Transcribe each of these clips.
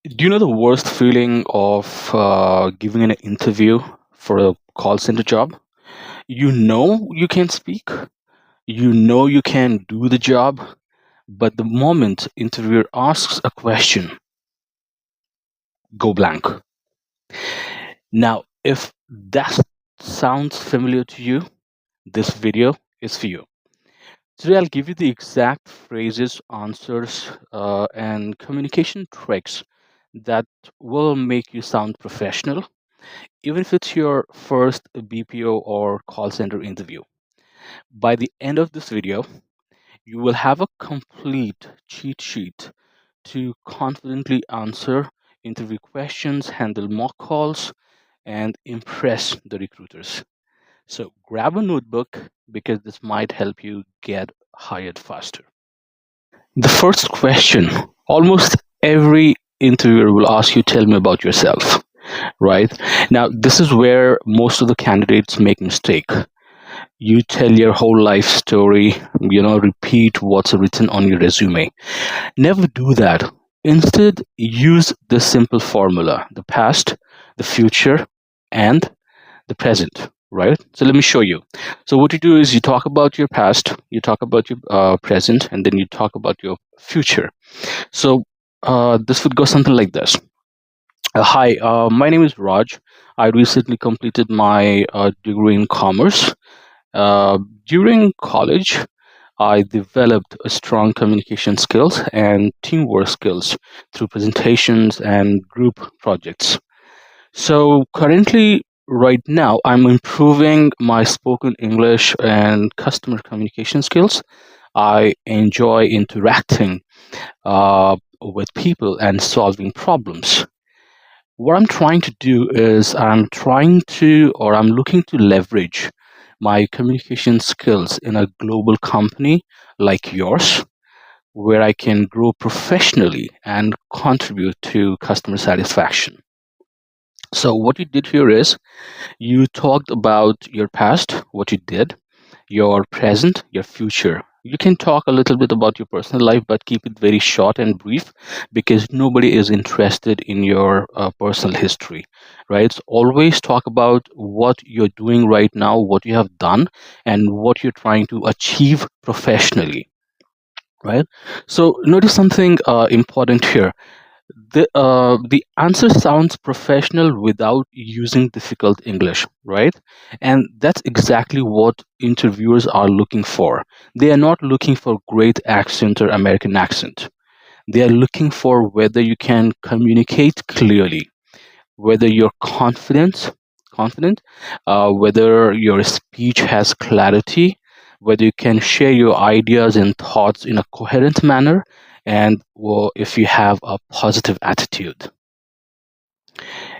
Do you know the worst feeling of giving an interview for a call center job? You know you can speak, you know you can do the job, but the moment interviewer asks a question, go blank. Now, if that sounds familiar to you, this video is for you. Today, I'll give you the exact phrases, answers, and communication tricks that will make you sound professional even if it's your first BPO or call center interview. By the end of this video, you will have a complete cheat sheet to confidently answer interview questions, handle mock calls, and impress the recruiters. So grab a notebook because this might help you get hired faster. The first question almost every interviewer will ask you, tell me about yourself, right? Now, this is where most of the candidates make mistake. You tell your whole life story, repeat what's written on your resume. Never do that. Instead, use the simple formula: the past, the future, and the present, right? So let me show you. So what you do is you talk about your past, you talk about your present, and then you talk about your future. So this would go something like this. Hi, my name is Raj. I recently completed my degree in commerce. uh, During college, I developed a strong communication skills and teamwork skills through presentations and group projects. So currently, right now, I'm improving my spoken English and customer communication skills. I enjoy interacting with people and solving problems. What I'm trying to do is I'm looking to leverage my communication skills in a global company like yours, where I can grow professionally and contribute to customer satisfaction. So, what you did here is you talked about your past, what you did, your present, your future. You can talk a little bit about your personal life, but keep it very short and brief because nobody is interested in your personal history, right? So always talk about what you're doing right now, what you have done, and what you're trying to achieve professionally, right? So notice something important here. The answer sounds professional without using difficult English, right? And that's exactly what interviewers are looking for. They are not looking for great accent or American accent. They are looking for whether you can communicate clearly, whether you're confident, whether your speech has clarity, whether you can share your ideas and thoughts in a coherent manner, and well, if you have a positive attitude.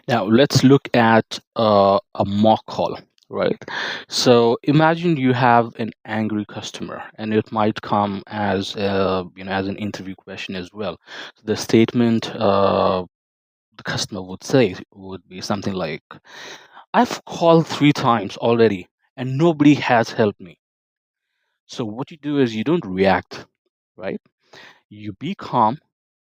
Now let's look at a mock call, right? So imagine you have an angry customer, and it might come as as an interview question as well. So the statement the customer would say would be something like, I've called 3 times already and nobody has helped me. So what you do is you don't react, right? You be calm,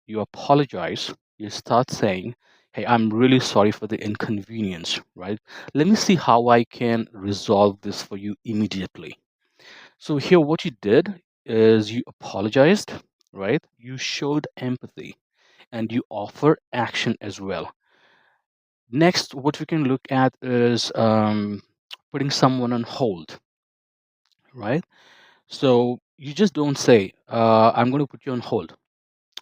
you apologize, you start saying, hey, I'm really sorry for the inconvenience, right? Let me see how I can resolve this for you immediately. So here what you did is you apologized, right? You showed empathy and you offer action as well. Next, what we can look at is putting someone on hold, right? So you just don't say, I'm going to put you on hold.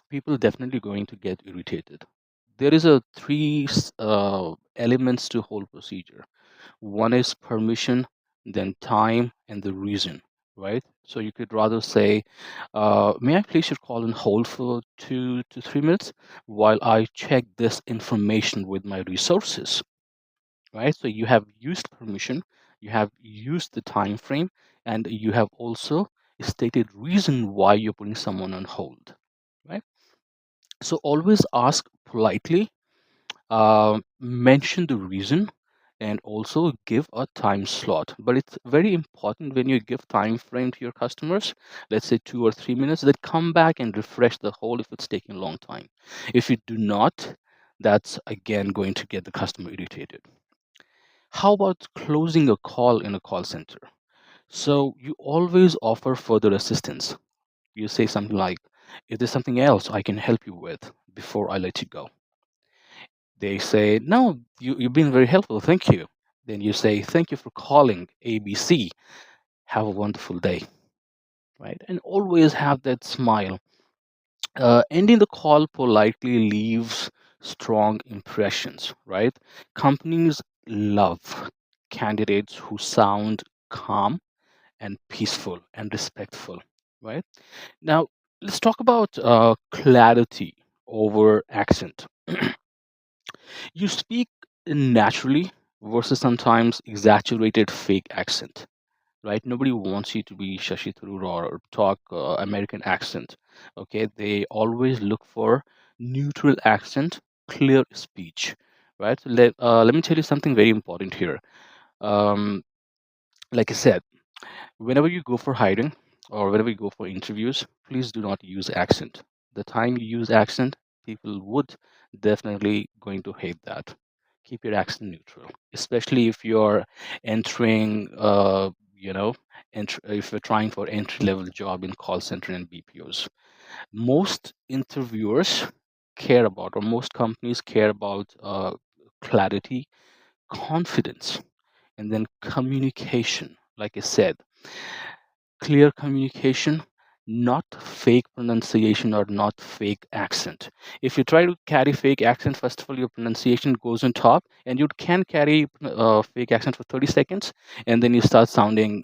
People are definitely going to get irritated. There is a three elements to hold procedure. One is permission, then time, and the reason, right? So you could rather say, may I place your call on hold for 2 to 3 minutes while I check this information with my resources, right? So you have used permission, you have used the time frame, and you have also stated reason why you're putting someone on hold, right? So always ask politely, mention the reason, and also give a time slot. But it's very important when you give time frame to your customers, let's say 2 or 3 minutes, then come back and refresh the whole if it's taking a long time. If you do not, that's again going to get the customer irritated. How about closing a call in a call center? So you always offer further assistance. You say something like, is there something else I can help you with before I let you go? They say, no, you've been very helpful. Thank you. Then you say, thank you for calling ABC. Have a wonderful day, right? And always have that smile. Ending the call politely leaves strong impressions, right? Companies love candidates who sound calm and peaceful and respectful, right? Now, let's talk about clarity over accent. You speak naturally versus sometimes exaggerated fake accent, right? Nobody wants you to be Shashi Tharoor or talk American accent. Okay, they always look for neutral accent, clear speech, right? So let me tell you something very important here. Um, like I said, whenever you go for hiring or whenever you go for interviews, please do not use accent. The time you use accent, people would definitely going to hate that. Keep your accent neutral, especially if you're entering, if you're trying for entry level job in call center and BPOs. Most interviewers care about, or most companies care about clarity, confidence, and then communication. Like I said, clear communication, not fake pronunciation or not fake accent. If you try to carry fake accent, first of all, your pronunciation goes on top, and you can carry fake accent for 30 seconds, and then you start sounding,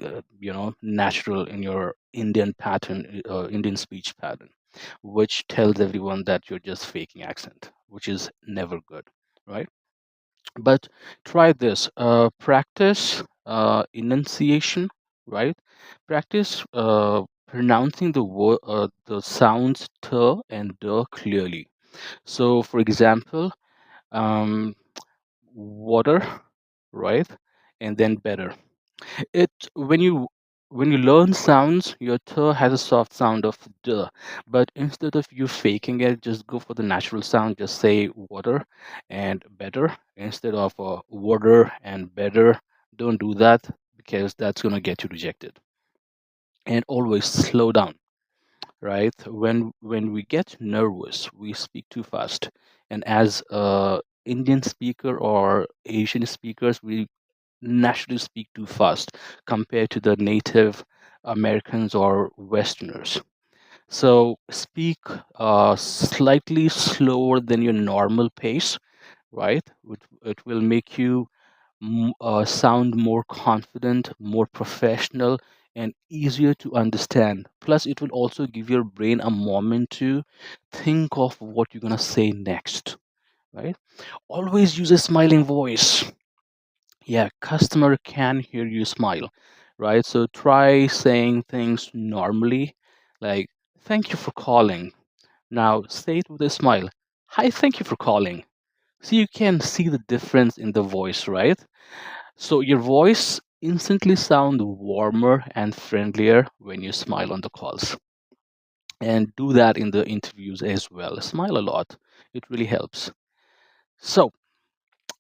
natural in your Indian pattern, Indian speech pattern, which tells everyone that you're just faking accent, which is never good, right? But try this, practice enunciation, right? Practice pronouncing the sounds t and d clearly. So for example, um, water, right? And then better. It when you learn sounds, your t has a soft sound of d. But instead of you faking it, just go for the natural sound. Just say water and better instead of water and better. Don't do that because that's gonna get you rejected. And always slow down, right? When we get nervous, we speak too fast. And as a Indian speaker or Asian speakers, we naturally speak too fast compared to the native Americans or Westerners. So speak slightly slower than your normal pace, right? It will make you sound more confident, more professional, and easier to understand. Plus, it will also give your brain a moment to think of what you're going to say next, right? Always use a smiling voice. Yeah, customer can hear you smile, right? So try saying things normally, like, thank you for calling. Now say it with a smile. Hi, thank you for calling. So you can see the difference in the voice, right? So your voice instantly sound warmer and friendlier when you smile on the calls. And do that in the interviews as well. Smile a lot. It really helps. So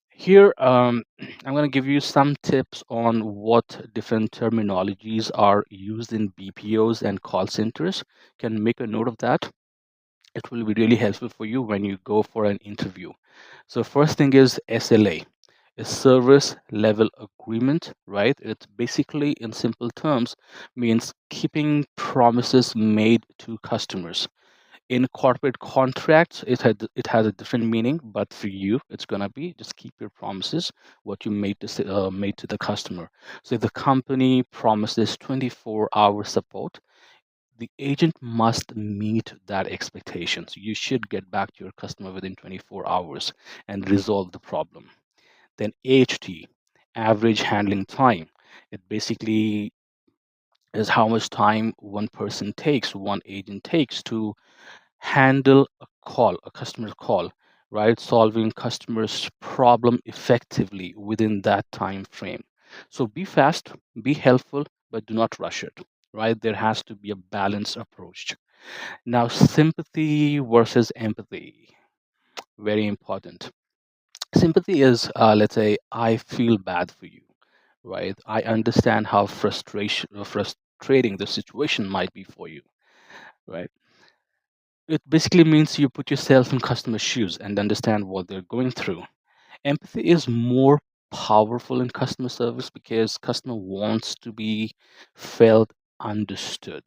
here, I'm going to give you some tips on what different terminologies are used in BPOs and call centers. Can make a note of that. It will be really helpful for you when you go for an interview. So first thing is SLA, a service level agreement, right? It's basically, in simple terms, means keeping promises made to customers. In corporate contracts, it has a different meaning, but for you, it's gonna be just keep your promises, what you made to the customer. So if the company promises 24-hour support, the agent must meet that expectation. So you should get back to your customer within 24 hours and resolve the problem. Then AHT, average handling time. It basically is how much time one agent takes to handle a call, a customer call, right? Solving customers' problem effectively within that time frame. So be fast, be helpful, but do not rush it, right? There has to be a balanced approach. Now, sympathy versus empathy, very important. Sympathy is, let's say, I feel bad for you, right? I understand how frustrating the situation might be for you, right? It basically means you put yourself in customer shoes and understand what they're going through. Empathy is more powerful in customer service because customer wants to be felt understood.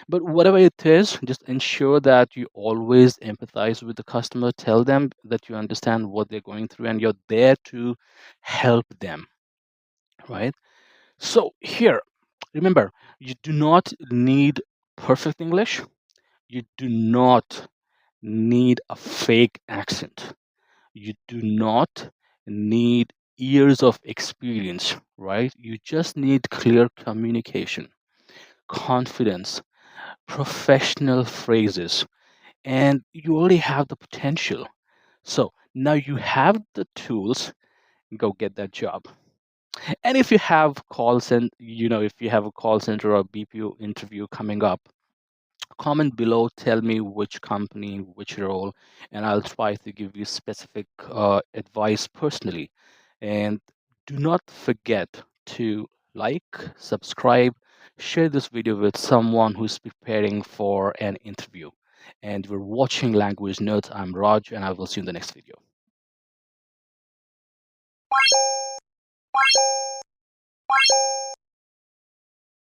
But whatever it is, just ensure that you always empathize with the customer. Tell them that you understand what they're going through and you're there to help them, right? So, here, remember, you do not need perfect English. You do not need a fake accent. You do not need years of experience, right? You just need clear communication, confidence, professional phrases, and you already have the potential. So now you have the tools, go get that job. And if you have calls and if you have a call center or BPO interview coming up, comment below, tell me which company, which role, and I'll try to give you specific advice personally. And do not forget to like, subscribe, share this video with someone who's preparing for an interview. And we're watching Language Notes. I'm Raj, and I will see you in the next video.